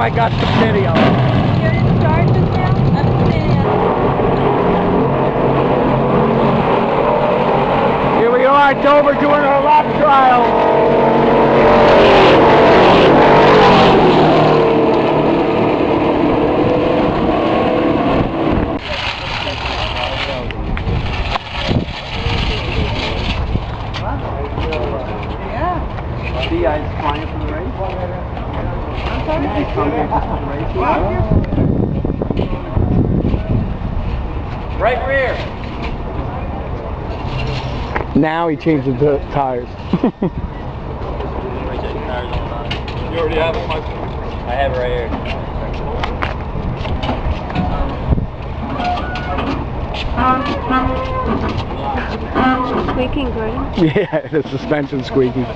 I got the video. You're in charge of now? I'm Here we are, Dover, doing our lap trial. See, I was flying for the race. Right rear. Now he changed the tires. You already have it, Mike? I have it right here. squeaking, Gordon. Yeah, the suspension squeaking.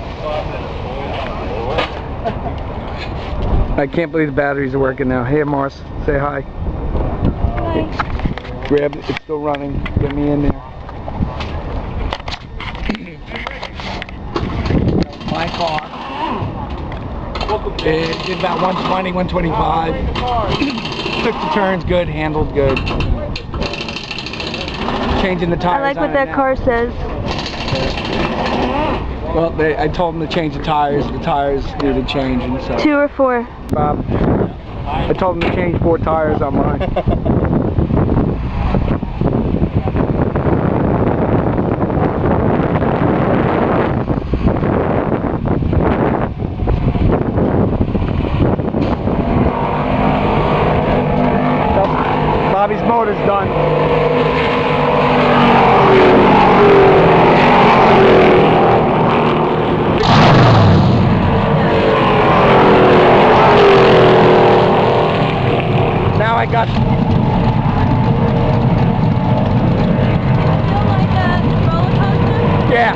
I can't believe the batteries are working now. Hey, Morris, say hi. Hi. Grab it, it's still running. Get me in there. My car. It did about 120, 125. Took the turns good, handled good. Changing the tires. I like what that car says. Well, I told them to change the tires. The tires needed changing, so. 2 or 4? Bob, I told them to change 4 tires on mine. Bobby's motor's done. Now I got. Feel like a roller coaster? Yeah.